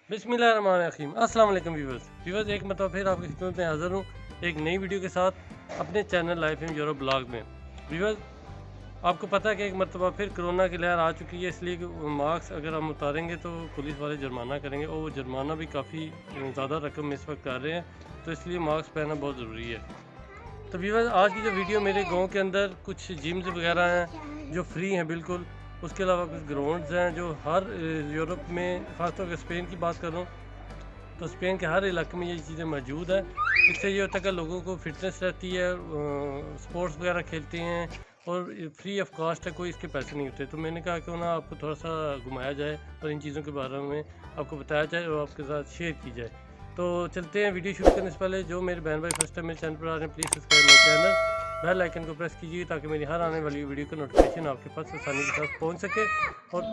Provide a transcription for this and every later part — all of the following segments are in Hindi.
बिस्मिल्लाहिर्रहमानिर्रहीम। अस्सलाम वालेकुम व्यूवर्स, एक मतलब फिर आपकी खिदमत में हाज़िर हूँ एक नई वीडियो के साथ अपने channel life in Europe blog में। व्यूवर्स, आपको पता है कि एक मरतबा फिर कोरोना की लहर आ चुकी है, इसलिए कि मास्क अगर हम उतारेंगे तो पुलिस वाले जुर्माना करेंगे और वो जुर्माना भी काफ़ी ज़्यादा रकम इस वक्त कर रहे हैं, तो इसलिए मास्क पहनना बहुत ज़रूरी है। तो व्यूअर्स, आज की जो वीडियो मेरे गांव के अंदर कुछ जिम्स वगैरह हैं जो फ्री हैं बिल्कुल, उसके अलावा कुछ ग्राउंड्स हैं जो हर यूरोप में, ख़ासतौर पर स्पेन की बात करूँ तो स्पेन के हर इलाके में ये चीज़ें मौजूद है। इससे ये होता है कि लोगों को फिटनेस रहती है, स्पोर्ट्स वगैरह खेलते हैं और फ्री ऑफ कास्ट है, कोई इसके पैसे नहीं होते। तो मैंने कहा क्यों ना आपको थोड़ा सा घुमाया जाए और इन चीज़ों के बारे में आपको बताया जाए और आपके साथ शेयर की जाए। तो चलते हैं, वीडियो शुरू करने से पहले जो मेरे बहन भाई फर्स्ट टाइम मेरे चैनल पर आ रहे हैं, please subscribe my channel, bell icon को प्रेस कीजिए ताकि मेरी हर आने वाली वीडियो का नोटिफिकेशन आपके पास आसानी के साथ पहुँच सके। और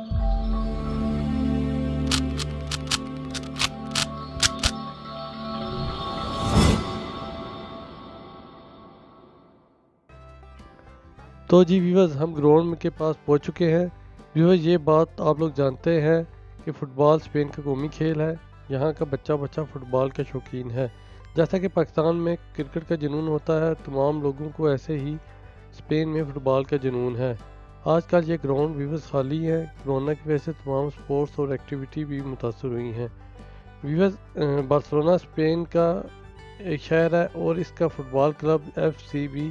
तो जी व्यूअर्स, हम ग्राउंड के पास पहुंच चुके हैं। व्यूअर्स, ये बात आप लोग जानते हैं कि फ़ुटबॉल स्पेन का कौमी खेल है। यहाँ का बच्चा बच्चा फ़ुटबॉल का शौकीन है। जैसा कि पाकिस्तान में क्रिकेट का जुनून होता है, तमाम लोगों को ऐसे ही स्पेन में फ़ुटबॉल का जुनून है। आजकल ये ग्राउंड व्यूअर्स खाली है। कोरोना की वजह से तमाम स्पोर्ट्स और एक्टिविटी भी मुतासर हुई हैं। व्यूअर्स, बार्सिलोना स्पेन का एक शहर है और इसका फ़ुटबॉल क्लब FC भी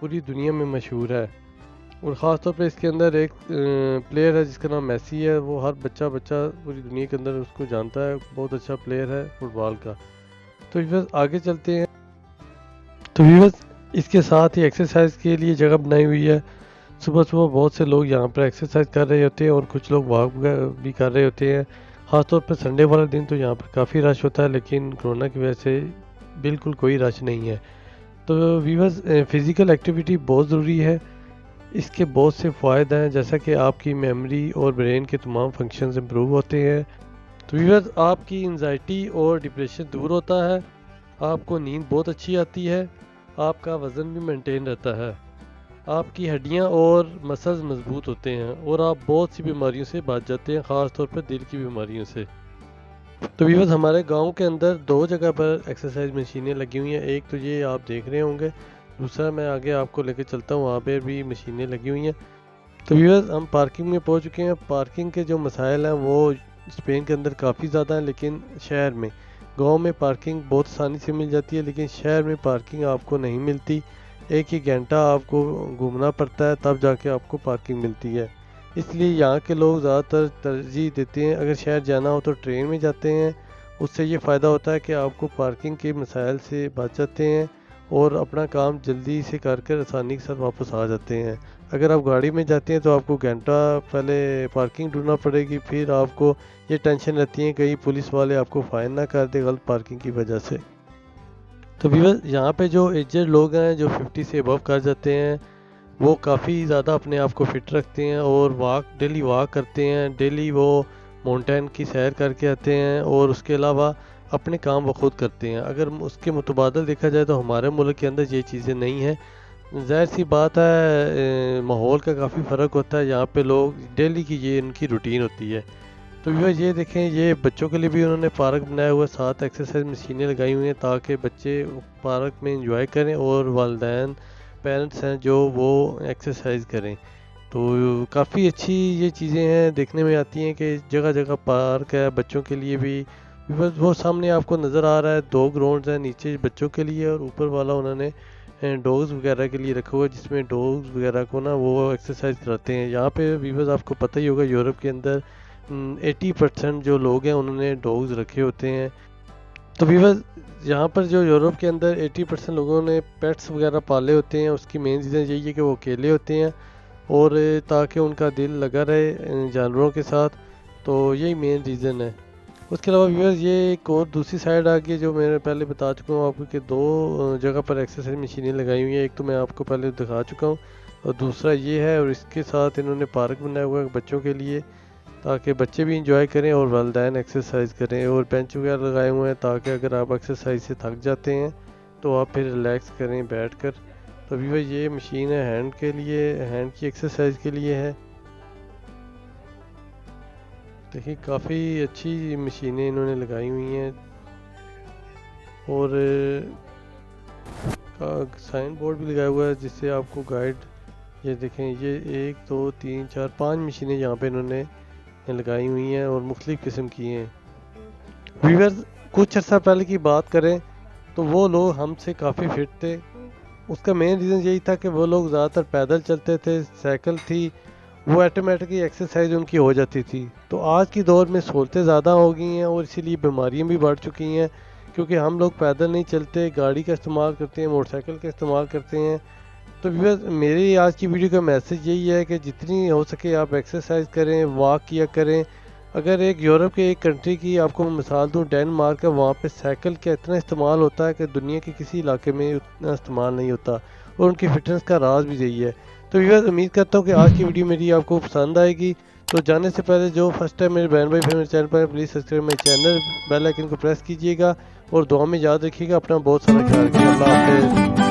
पूरी दुनिया में मशहूर है। और ख़ास तौर पे इसके अंदर एक प्लेयर है जिसका नाम मेसी है। वो हर बच्चा पूरी दुनिया के अंदर उसको जानता है, बहुत अच्छा प्लेयर है फुटबॉल का। तो व्यूअर्स, आगे चलते हैं। तो व्यूअर्स, इसके साथ ही एक्सरसाइज के लिए जगह बनाई हुई है। सुबह सुबह बहुत से लोग यहाँ पर एक्सरसाइज कर रहे होते हैं और कुछ लोग वॉक भी कर रहे होते हैं। ख़ासतौर पर संडे वाला दिन तो यहाँ पर काफ़ी रश होता है, लेकिन कोरोना की वजह से बिल्कुल कोई रश नहीं है। तो व्यूअर्स, फ़िज़िकल एक्टिविटी बहुत ज़रूरी है। इसके बहुत से फ़ायदे हैं, जैसा कि आपकी मेमोरी और ब्रेन के तमाम फंक्शंस इंप्रूव होते हैं। तो व्यूअर्स, आपकी एंजाइटी और डिप्रेशन दूर होता है, आपको नींद बहुत अच्छी आती है, आपका वज़न भी मेंटेन रहता है, आपकी हड्डियां और मसल्स मजबूत होते हैं और आप बहुत सी बीमारियों से बच जाते हैं, ख़ास तौर पर दिल की बीमारियों से। तो व्यूअर्स, हमारे गांव के अंदर 2 जगह पर एक्सरसाइज मशीनें लगी हुई हैं। एक तो ये आप देख रहे होंगे, दूसरा मैं आगे आपको लेके चलता हूँ, वहाँ पे भी मशीनें लगी हुई हैं। तो व्यूअर्स, हम पार्किंग में पहुँच चुके हैं। पार्किंग के जो मसाइल हैं वो स्पेन के अंदर काफ़ी ज़्यादा हैं, लेकिन शहर में, गांव में पार्किंग बहुत आसानी से मिल जाती है, लेकिन शहर में पार्किंग आपको नहीं मिलती। एक ही घंटा आपको घूमना पड़ता है, तब जाके आपको पार्किंग मिलती है। इसलिए यहाँ के लोग ज़्यादातर तरजीह देते हैं, अगर शहर जाना हो तो ट्रेन में जाते हैं। उससे ये फ़ायदा होता है कि आपको पार्किंग के मसाइल से बच जाते हैं और अपना काम जल्दी से कर आसानी के साथ वापस आ जाते हैं। अगर आप गाड़ी में जाते हैं तो आपको घंटा पहले पार्किंग ढूंढना पड़ेगी, फिर आपको ये टेंशन रहती है कहीं पुलिस वाले आपको फ़ाइन ना कर दे गलत पार्किंग की वजह से। तो व्यूअर्स, यहाँ पे जो एजेड लोग हैं जो 50 से अबव कर जाते हैं, वो काफ़ी ज़्यादा अपने आप को फिट रखते हैं और डेली वॉक करते हैं। डेली वो माउंटेन की सैर करके आते हैं और उसके अलावा अपने काम वो खुद करते हैं। अगर उसके मुतबादल देखा जाए तो हमारे मुल्क के अंदर ये चीज़ें नहीं हैं। ज़ाहिर सी बात है, माहौल का काफ़ी फ़र्क होता है। यहाँ पे लोग डेली की ये इनकी रूटीन होती है। तो व्यूअर्स, ये देखें, ये बच्चों के लिए भी उन्होंने पार्क बनाया हुआ है, साथ एक्सरसाइज मशीनें लगाई हुई हैं ताकि बच्चे पार्क में एंजॉय करें और वालिदैन पेरेंट्स हैं जो वो एक्सरसाइज करें। तो काफ़ी अच्छी ये चीज़ें हैं, देखने में आती हैं कि जगह जगह पार्क है बच्चों के लिए भी। बस वो सामने आपको नज़र आ रहा है, 2 ग्राउंड्स हैं, नीचे बच्चों के लिए और ऊपर वाला उन्होंने डॉग्स वगैरह के लिए रखा हुआ है, जिसमें डॉग्स वगैरह को ना वो एक्सरसाइज कराते हैं। यहाँ पे व्यूअर्स, आपको पता ही होगा, यूरोप के अंदर 80% जो लोग हैं उन्होंने डॉग्स रखे होते हैं। तो व्यूअर्स, यहाँ पर जो यूरोप के अंदर 80% लोगों ने पेट्स वगैरह पाले होते हैं, उसकी मेन रीज़न यही है कि वो अकेले होते हैं और ताकि उनका दिल लगा रहे जानवरों के साथ। तो यही मेन रीज़न है। उसके अलावा व्यूअर्स, ये एक और दूसरी साइड आ गई जो मैंने पहले बता चुका हूँ आपको कि 2 जगह पर एक्सरसाइज मशीनें लगाई हुई हैं। एक तो मैं आपको पहले दिखा चुका हूँ और दूसरा ये है, और इसके साथ इन्होंने पार्क बनाया हुआ है बच्चों के लिए ताकि बच्चे भी इंजॉय करें और वालिदैन एक्सरसाइज करें, और बेंच वगैरह लगाए हुए हैं ताकि अगर आप एक्सरसाइज से थक जाते हैं तो आप फिर रिलैक्स करें बैठकर। तो अभी भाई, ये मशीन है हैंड के लिए, हैंड की एक्सरसाइज के लिए है। देखिए काफ़ी अच्छी मशीनें इन्होंने लगाई हुई हैं और साइन बोर्ड भी लगाया हुआ है जिससे आपको गाइड, ये देखें ये 1 2 3 4 5 मशीनें यहाँ पे इन्होंने लगाई हुई हैं और मुख्तलिफ़ किस्म की हैं। व्यूअर्स, कुछ अर्सा पहले की बात करें तो वो लोग हमसे काफ़ी फिट थे। उसका मेन रीज़न यही था कि वो लोग ज़्यादातर पैदल चलते थे, साइकिल थी, वो ऑटोमेटिकली एक्सरसाइज उनकी हो जाती थी। तो आज की दौर में सहूलतें ज़्यादा हो गई हैं और इसीलिए बीमारियां भी बढ़ चुकी हैं, क्योंकि हम लोग पैदल नहीं चलते, गाड़ी का इस्तेमाल करते हैं, मोटरसाइकिल का इस्तेमाल करते हैं। तो व्यूअर्स, मेरी आज की वीडियो का मैसेज यही है कि जितनी हो सके आप एक्सरसाइज करें, वॉक किया करें। अगर एक यूरोप के एक कंट्री की आपको मैं मिसाल दूं, डेनमार्क है, वहाँ पे साइकिल का इतना इस्तेमाल होता है कि दुनिया के किसी इलाके में उतना इस्तेमाल नहीं होता, और उनकी फिटनेस का राज भी यही है। तो व्यूअर्स, उम्मीद करता हूँ कि आज की वीडियो मेरी आपको पसंद आएगी। तो जाने से पहले जो फर्स्ट टाइम मेरे बहन भाई फिर मेरे चैनल पर, प्लीज़ सब्सक्राइब मेरे चैनल, बेल आइकन को प्रेस कीजिएगा और दुआ में याद रखिएगा। अपना बहुत सारा ख्याल रखिएगा। अल्लाह हाफ़िज़।